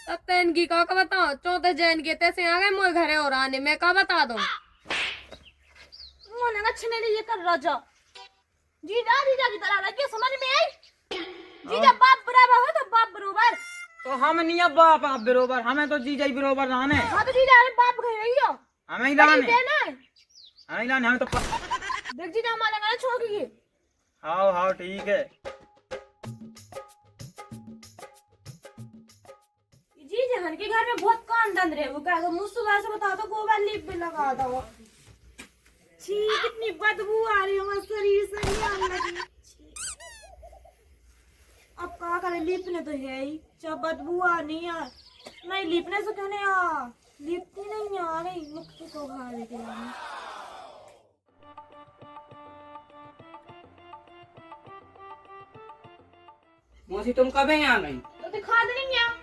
तैन की का बताओ चौथे जैन के तैसे आ गए मोए घरे और आने मैं का बता दूं मोने अच्छे ये कर राजा जीजा जीजा की तरह लगे समझ में आई। जीजा बाप बराबर हो तो बाप बरोबर। तो हम नहीं अब बाप आप बरोबर हमें तो जीजा ही बरोबर रहने। हाँ तो जीजा अरे बाप कह रही हो हमें ही लाने देना हमें ही लाने हमें तो देख जीजा हमारे गाना छोड़ के हाँ हाँ ठीक है। जीजा हन के घर में बहुत कान दंद रहे वो क्या मुझ सुबह से बता दो गोबर लीप भी लगा दो। छी कितनी बदबू आ रही है हमारे शरीर से ही आने लगी। अब कहा करे लिपने तो है ही जब बदबू आ नहीं यार नहीं लिपने से कहने यार लिपती नहीं आ रही मुक्ति को खा लेते हैं। मौसी तुम कब यहाँ गई? तो दिखा देंगे यार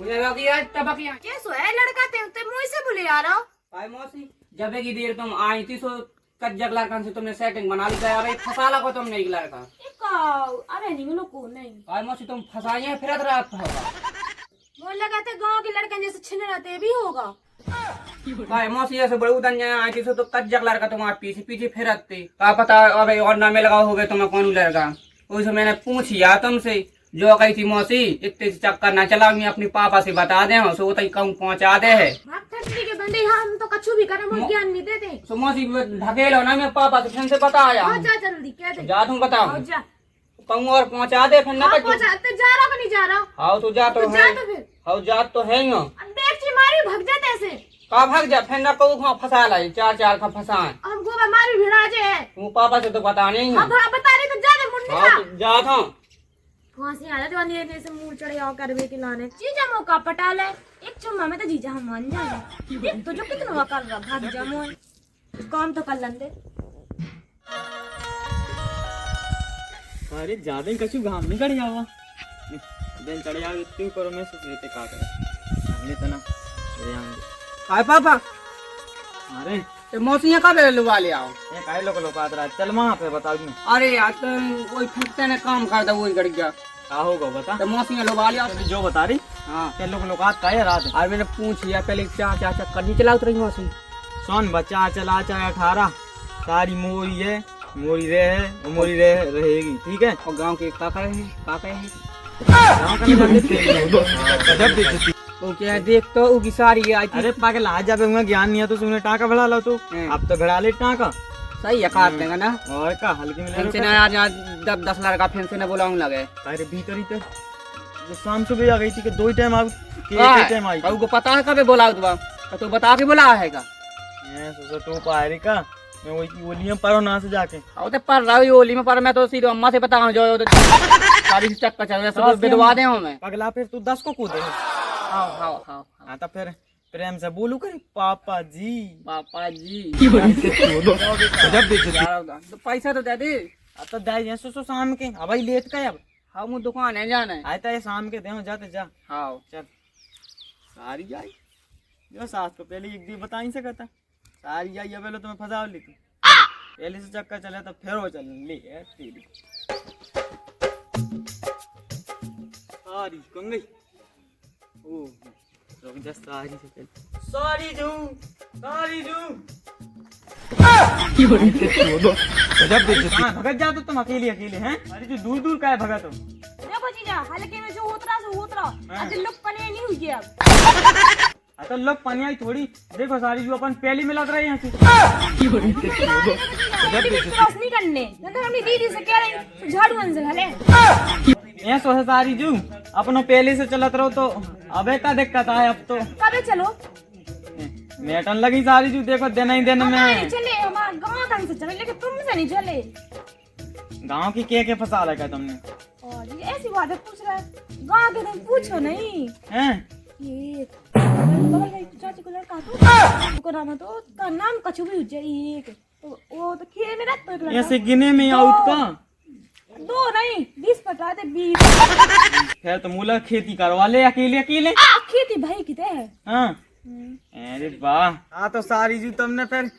मुझे लगी आज तबक यहाँ। कैसो है लड़का ते मुझे से बोले यार भाई मौसी जब की देर तुम आई थी सो कज्जक लड़का से तुमने सेटिंग बना ली था। अरे फसाला को तुमने एक लड़का अरे नहीं लोग को नहीं भाई मौसी तुम फसाई हैं फिर रात होगा वो लगाते गांव के लड़के जैसे छिन रहते भी होगा। भाई मौसी ऐसे बड़े उदन आई थी सो तो कज्जक लड़का तुम्हारे पीछे पीछे फिरते क्या पता अबे और ना में लगा हो गए तुम्हें कौन लड़का उससे मैंने पूछिया तुमसे जो कही थी मौसी इतने चक्कर ना चला मैं अपनी पापा से बता दे सो तई कहूँ पहुँचा दे है के बंदे हम तो कछु भी करे मुझे ज्ञान नहीं देते। सो मौसी ढकेलो ना मैं पापा से फिर से बताया जा जल्दी कह दे जा तुम बताओ जा कहूँ और पहुँचा दे फिर ना पहुंचाते जा रहा नहीं जा रहा हाँ तो जा तो है फिर हाँ जा तो है ही देख ची मारी भग जाते ऐसे का भाग जा फिर ना कहूँ फंसा लाई चार चार का फंसा हम गोबर मारी भिड़ा जे तू पापा से तो बता नहीं अब बता रही तो जा दे मुंडी हाँ तो जा था फांसी आ जाती वाली ऐसे मुंह चढ़े आओ करवे के लाने जीजा मौका पटा ले एक चुम्मा में तो जीजा हम मान जाए देख तो जो कितना वकार रहा भाग जा मोय काम तो कर लंदे। अरे ज्यादा ही कछु घाम नहीं कड़ जावा दिन चढ़ जाओ इतनी करो मैं सोच लेते का करे हमने तो ना चले आएंगे हाय पापा अरे ते मौसी कब लुवा ले आओ ये काहे लोग आत चल वहां पे बताओ मैं अरे यार तो कोई फिरते ने काम करता वही कर गया का होगा बता तो मौसी लुवा ले आओ जो बता रही हाँ ते लोग आत का है रात और मैंने पूछिया पहले चार चार चक्कर नहीं चला उतरी मौसी सोन बच्चा चला चाहे 18 सारी मोरी है मोरी रहेगी ठीक है और गांव के काका है गांव का नहीं तो क्या देख तो उगी सारी आई थी। अरे पागल आज जब ज्ञान नहीं है तो सुने टाका भड़ा लो तो अब तो भड़ा ले टाका सही है काट देगा ना और का हल्के में फिर से ना आज 10 लड़का फिर से ना बुलाऊं लगे अरे भीतर ही तो वो शाम सुबह आ गई थी कि 2 टाइम आ टाइम आई को पता है कब बुलाओ तो बता के बुला है का सोचो तू पायरी का मैं वही ओलियम पर ना से जाके आओ ते पर रही ओली में पर मैं तो सीधे अम्मा से बताऊं जो सारी चक्कर चल रहा सब बिदवा दे मैं पगला फिर तू 10 को कूदे हां हाँ तो फिर प्रेम से बोलू करे पापा जी तो पैसा तो दे दे अब तो दाई सो शाम के अब भाई लेट का अब हम दुकान है जाना है आया शाम के दे जाते जा हाँ चल सारी जाई जो सास को पहले एक दिन बता ही सकता सारी जाई अब तुम्हें फंसा ली तू पहले से चक्कर चले तो फिर हो चल ले तेरी सारी कौन गई ओ रुक जा सारी से चल सारी जू जब देखो भगत जा तो तुम अकेले हैं अरे जो दूर दूर का है भगत तुम देखो जीजा हल्के में जो उतरा आज लोग पने नहीं हुई अब तो लोग पानी आई थोड़ी देखो सारी जो अपन पहली में लग रहे हैं रोशनी करने तो हमने दीदी से कह रही झाड़ू अंजल हले ये सोचा सारी जू अपनो पहले से चलत रहो तो अबे का दिक्कत है अब तो कब चलो मेटन लगी सारी जू देखो देना ही देना में चले हमारा गांव कहीं से चले लेकिन तुमसे नहीं चले गांव की के फंसा लगा तुमने और ये ऐसी बात है पूछ रहा है गांव के तुम पूछो नहीं हैं ये चाची को लड़का तो नाम है तो उसका नाम कछु भी एक तो वो तो खेल में रहता है ऐसे गिने में आउट का 2 नहीं 20 पटा दे 20 फिर तो मूला खेती करवा ले अकेले खेती भाई किते है हाँ अरे वाह हाँ तो सारी जी तुमने फिर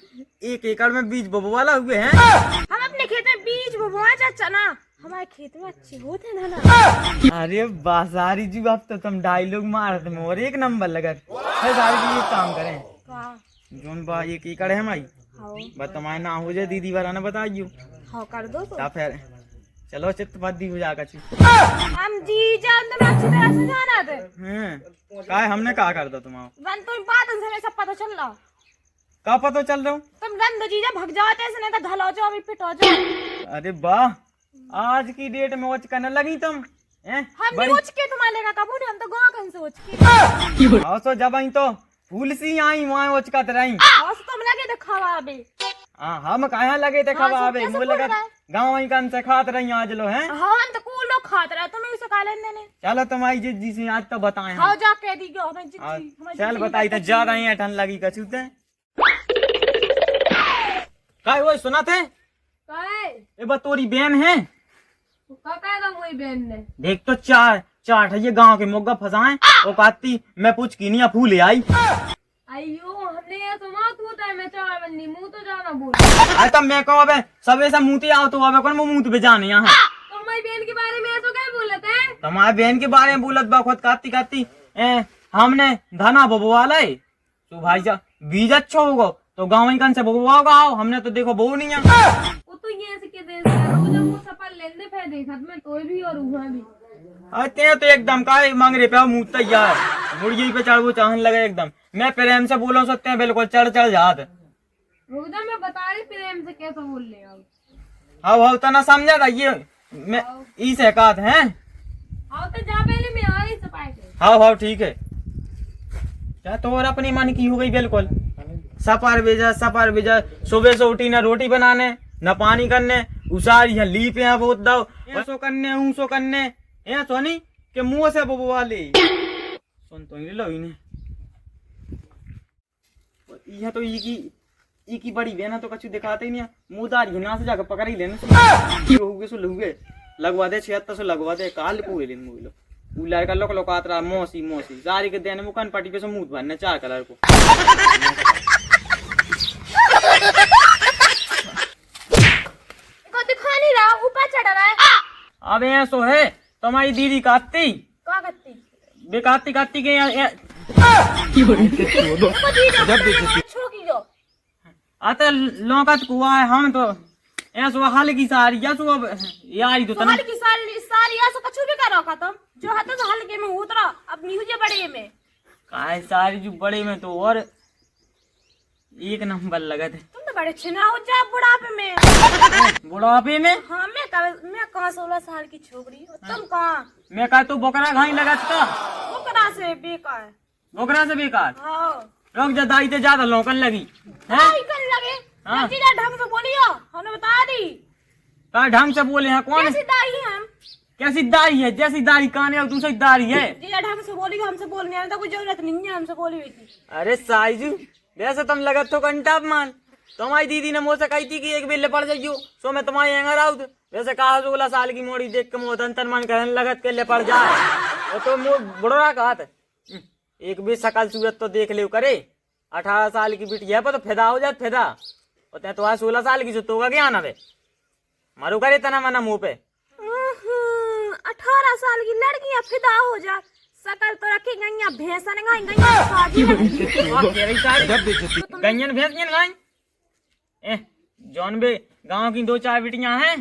1 एकड़ में बीज बोबो वाला हुए हैं हम अपने खेत में बीज बोबोआ चाचा ना हमारे खेत में अच्छे होते हैं धना। अरे वाह सारी जी, अब तो तुम डायलॉग मारत में और एक नंबर लगत। अरे सारी जी एक काम करें, का जोन बा ये की करे हमारी हाँ बस तुम्हारे ना हो जाए दीदी वाला ना बताइयो हाँ कर दो तो। या फिर चलो चित्त बद्दी हो जाएगा ची। हम जीजा तुम्हें अच्छी तरह से जाना थे। काय हमने कहा कर दो तुम्हारा वन तो बात से हमें सब पता चल रहा। का पता चल रहा हूँ। तुम रंद जीजा भग जाते ऐसे, नहीं तो घल हो जाओ अभी पिट हो जाओ। अरे वाह आज की डेट में वोच करने लगी तुम। हम नहीं उच के तुम्हारे लेगा कबूल, हम तो गाँव कहीं से उच के। आओ सो जब आई तो फूल सी आई वहाँ वोच का रही। हाँ तुम लगे तो खावा अभी। हाँ हम कहाँ लगे थे खबा अबे मुँह लगा गाँव वहीं कन से खात रही आज लो हैं। हाँ हम तो कूल लोग खाते रहे, तुम्हें उसे खा लेने ने। चलो तुम्हारी जिद्दी से आज तो बताए हाँ जा कह दी गयो हमें हाँ, जिद्दी। चल बताई तो जा रही है ठन लगी कछूते काय वो सुना थे काय ये बतोरी बहन है का कह रहा वही बहन ने। देख तो चार ये गांव के मोगा फसाए वो कहती मैं पूछ की नहीं फूल आई। अयो हमने ये तो मात होता है, मैं चार बंदी मुंह तो जाना बोल। अरे तब मैं कहूँ अबे सब ऐसा मुँह आओ तो अबे कौन मुँह पे जाने यहाँ तुम हमारी बहन के बारे में ऐसा क्या बोलते हैं? तुम्हारी बहन के बारे में बोलत बा खुद कहती हमने धना बबुआला है तो भाई जा बीज अच्छा होगा तो गाँव ही कन से बबुआ होगा आओ हमने तो देखो बहू नहीं है। वो तो ये ऐसे के दे रोज वो सफल लेने पे देखत में तो भी और हुआ भी। अरे तो एकदम का मांग रहे पे मुँह तैयार मुर्गी पे चढ़ वो चाहन लगे एकदम मैं प्रेम से बोलो सकते हैं बिल्कुल चढ़ जात। रुकदा मैं बता रही प्रेम से कैसे बोल रहे हो। हाँ तना समझा था ये मैं ई से कहत हैं। आओ तो जा पहले मैं आ रही सफाई के। हाँ ठीक है क्या तो और अपनी मन की हो गई बिल्कुल सफर भेजा सुबह से उठी ना रोटी बनाने न पानी करने उसारी है लीप है बहुत दो ऐसो करने ऊसो करने ये सोनी के मुंह से बबुआ ले सुन तो लो इन्हें यह तो ई की बड़ी बहना तो कछु दिखाते ही नहीं मुदार यहाँ से जाकर पकड़ ही लेने सो लुगे लगवा दे 76 सौ लगवा दे काल पूरे दिन मुलो उलार का लोक लोकात रहा मौसी सारी के देने मुकन पट्टी पे से मुंह भरने 4 कलर को दिखा नहीं रहा ऊपर चढ़ रहा है। अब ऐसो है तुम्हारी दीदी काती क्या करती बेकाती के छोकी जो आते लोकत कुआ है हम तो ऐसो हाल की सारी या सो अब यारी तो तना हल की सारी ऐसा कुछ भी करो का तुम जो हाथ तो हल्के में उतरा अपनी हुई बड़े में काय सारी जो बड़े में तो और एक नंबर लगा थे। तुम तो बड़े छिना हो जा बुढ़ापे में। बुढ़ापे में हाँ मैं कहाँ 16 साल की छोकरी हो तुम कहाँ। मैं कहा तू बोकरा घाई लगा था बोकरा से बेकार। बोकरा से बेकार हाँ रुक जा दाई ते ज्यादा लौकन लगी है क्या करने लगे। हाँ। जीजा ढंग से बोलियो हमने बता दी का ढंग से बोले हैं कौन कैसी दाई है हम। कैसी दाई है जैसी दारी कान है दूसरी दारी है। जीजा ढंग से बोली हमसे बोलने आने तो कोई जरूरत नहीं है हमसे बोली हुई थी। अरे साईजू वैसे तुम लगत तो घंटा मान तुम्हारी दीदी ने मुझसे कही थी कि एक बिल्ले पड़ जाइयो सो मैं तुम्हारी एंगर आऊँ वैसे कहा 16 साल की मोड़ी देख के मोह तन मन कहने लगत के ले पड़ जाए वो तो मुँह बुढ़ा कहा था एक भी शकल सूरत तो देख ले करे 18 साल की बिटिया पर तो फिदा हो जात फिदा और तो आज 16 साल की जुतोगा क्या आना वे मारू करे तना मना मुँह पे 18 साल की लड़कियां फिदा हो जा सकल तो रखी गईया भैंसा ने गैयन भैंसियन गाय जौन बे गांव की 2-4 बिटियां हैं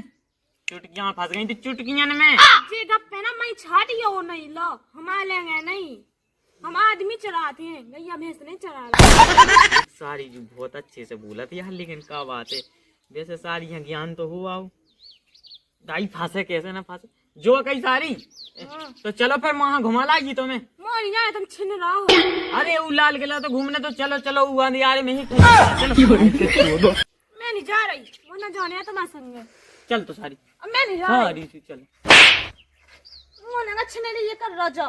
चुटकियां फंस गई थी चुटकियां में जे गप है ना मैं छाटी हो नहीं लो हमारे लेंगे नहीं हम आदमी चराते हैं गैया भैंस नहीं चरा। सारी जो बहुत अच्छे से बोला थी यार लेकिन क्या बात है वैसे सारी यहाँ ज्ञान तो हुआ दाई फांसे कैसे ना फांसे जो कई सारी तो चलो फिर वहाँ घुमा लागी तुम्हें मोर जाए तुम छिन रहा हो। अरे वो लाल किला तो घूमने तो चलो वो अंधियारे में ही चलो मैं नहीं जा रही वो ना जाने है तुम्हारे संग चल तो सारी अब मैं नहीं जा हाँ रही। रीतू चलो वो ना छिने ये कर राजा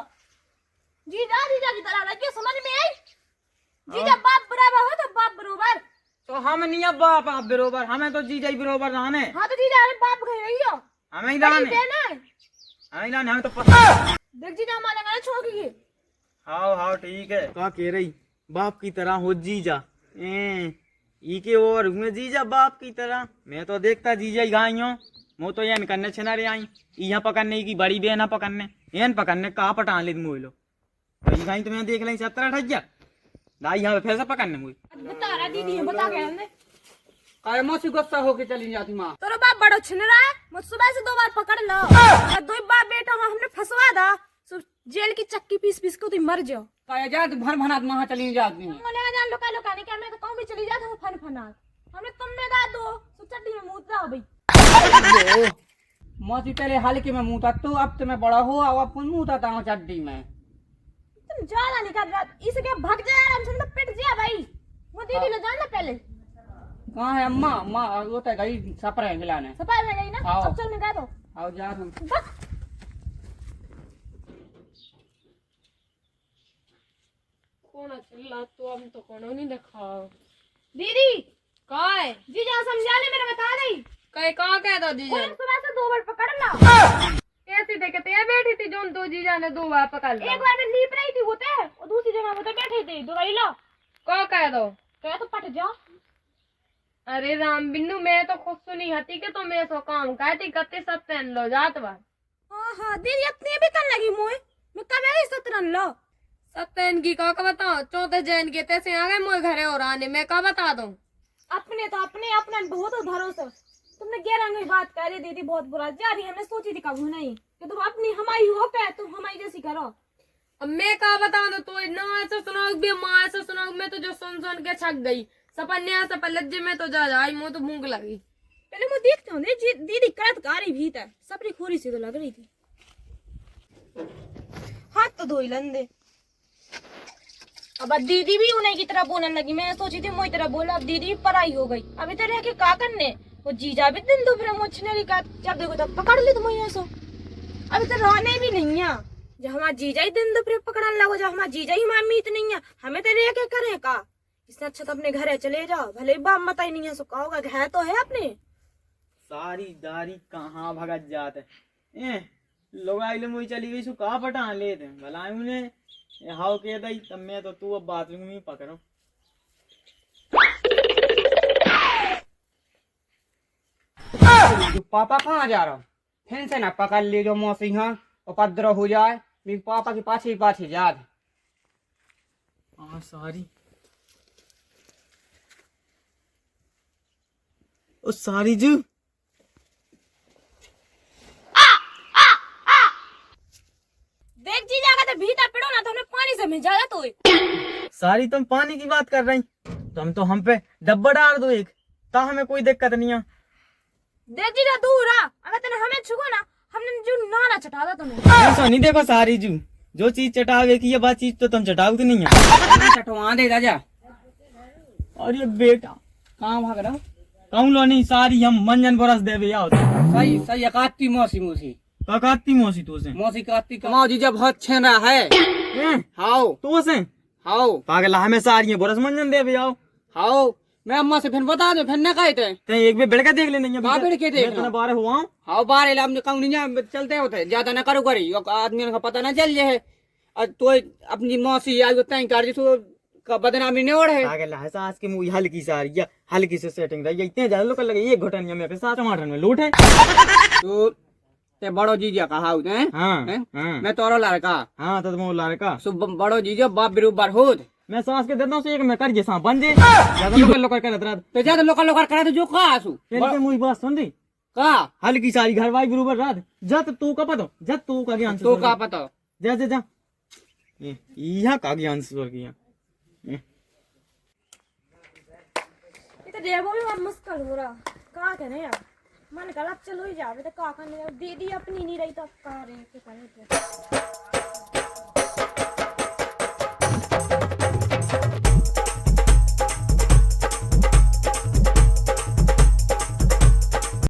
जीजा की तरह रखिए समझ में आई। जीजा बाप बराबर हो तो बाप बरोबर तो हम नहीं अब बाप आप बरोबर हमें तो जीजा ही बरोबर रहने हाँ तो जीजा अरे बाप कह रही हो हमें ही रहने हमें तो देख जीजा हमारे गाना छोड़ के हाँ ठीक है क्या कह रही बाप की तरह हो जीजा ई के और हुए जीजा बाप की तरह मैं तो देखता जीजा ही गाइयों मो तो एन करने छना रे आई यहाँ पकड़ने की बड़ी बहना पकड़ने एन पकड़ने कहा पटा ले मोह लो भाई भाई तुम्हें देख लें 17-18 दाई यहाँ पे फिर से पकड़ने मुझे बता रहा दीदी है बता के हमने काय मौसी गुस्सा होके चली जाती माँ। तोरा बाप बड़ो छिन रहा है मुझ सुबह से 2 बार पकड़ लो और 2 बाप बेटा हमने फंसवा दा जेल की चक्की पीस पीस के तुम मर जाओ। काय जा भर भनात वहाँ चली जाती है। मने जान लोका लोका नहीं क्या मैं तो कहूं भी चली जाता हूं फन फनात हमने तुम में गा दो तो चट्टी में मुंह जाओ भाई। मौसी पहले हल्के में मुँह था तो अब तो मैं बड़ा हो अब मुँह था हूँ चड्डी में। तुम ज्यादा नहीं कर रहा इसे क्या भाग जाए आराम से मतलब पिट जा भाई वो दीदी ने जाना पहले कहाँ है अम्मा अम्मा वो तो गई सपरे खिलाने सफाई में गई ना आओ। अब चल मैं गा दो आओ जा तुम। बस कौन चिल्ला तो अब तो कौन नहीं देखा दीदी काय जी जा समझा ले मेरा बता दे कई कहा कह दो जीजा कोई सुबह से 2 बार पकड़ ला कैसी देखे ते बैठी थी जोन तो जीजा ने 2 बार पकड़ लिया। एक बार में लीप रही थी होते और दूसरी जगह होते बैठे थे दवाई लो कहा कह दो कह तो पट जा। अरे राम बिन्नू मैं तो खुद सुनी हती कि तुम ऐसो काम कहती कत्ते सब तेन लो जात बार। हां दीदी अपने भी कर लगी मोए मैं कब आई 17 लो सत्यन की का बताओ चौथे जैन के तैसे आ गए मोए घरे और आने मैं का बता दूं। अपने तो अपने बहुत भरोसा तुमने 11 की बात कह दी दीदी बहुत बुरा जा रही है मैं सोची थी कब नहीं कि तुम अपनी हमारी हो पे तुम हमारी जैसी करो। अब मैं का बता दूं तो ना ऐसे सुनाओ भी माँ ऐसे सुनाओ मैं तो जो सुन के छक गई सपन्या से लज्जे में तो जा आई मुँह तो भूख लगी। पहले मैं देखता हूँ दीदी करतकारी भी था सबरी खोरी से तो लग रही थी हाथ तो धोई लंदे अब दीदी भी उन्हीं की तरह बोलने लगी मैं सोची थी मोई तरह बोला अब दीदी भी पराई हो गई अभी तो रह के का करने वो जीजा भी दिन दोपहर मोचने का जब देखो तब पकड़ ली तुम ऐसो अभी तो रहने भी नहीं है जब हमारा जीजा ही दिन दोपहर पकड़ने लगो जब हमारा जीजा ही हमारी मीत नहीं है हमें तो रह के करे का इससे अच्छा तो अपने घरे चले जाओ भले बाप मत ही नहीं है सो कहोगा घर तो है अपने सारी दारी कहाँ भगत जाते लोग आइले मुझे चली गई सु कहाँ पटा लेते भला उन्हें हाउ के दई तब मैं तो तू अब बाथरूम में पकड़ो। पापा कहाँ जा रहा फिर से ना पकड़ ले जो मौसी यहाँ उपद्रव हो जाए मेरे पापा के पाछे याद सारी ओ सारी जू देख जी जाकर तो भीतर पड़ो ना तो हमें पानी से भेजा जा तो सारी तुम पानी की बात कर रही तुम तो हम पे डब्बा डाल दो एक ता हमें कोई दिक्कत नहीं है। देख जी जा दूर आ अगर तूने हमें छुगो ना हमने जो नाला चटा दा तुम्हें ऐसा नहीं देखो सारी जू जो चीज चटावे की ये बात चीज तो तुम चटाओगे नहीं है। चटवा दे राजा और ये बेटा कहाँ भाग रहा कौन लो नहीं सारी हम मंजन बरस देवे आओ सही सही काती मौसी काती मौसी तो से मौसी काती कमाओ जीजा बहुत छेना है हाओ तो से हाओ पागल हमें सारी बरस मंजन देवे आओ हाओ मैं अम्मा से फिर बता दे फिर न कहे थे एक बार बेड़का देख लेने के देख बारे हुआ हाओ बारे हम कहूँ नहीं चलते होते ज्यादा न करो करी आदमी का पता न चल जाए तो अपनी मौसी आई तय कर दी का बदनामी नहीं ओढ़े पागल है सास के मुंह हल्की सारी या हल्की से सेटिंग रही इतने ज्यादा लोग लगे एक घटनिया में सात टमाटर में लूट है तो ते बड़ो जीजा का हाउ हैं हाँ मैं तोरो लड़का हाँ तो तुम लड़का सुब बड़ो जीजा बाप बिरुबर होत मैं सास के देता हूँ एक मैं कर जैसा बन दे ज्यादा लोग करत रहा तो ज्यादा लोकल करे तो जो का आसू पहले मुझे बात सुन रही का हल्की सारी घर वाई बरोबर रात जत तू का पता जत तू का ज्ञान तो का पता जा जा जा यहाँ का ज्ञान सुर किया ये तो देवो भी बहुत मुश्किल हो रहा का करे यार मन कल चलो ही जावे तो का करने दीदी अपनी नहीं रही तो का रे के करे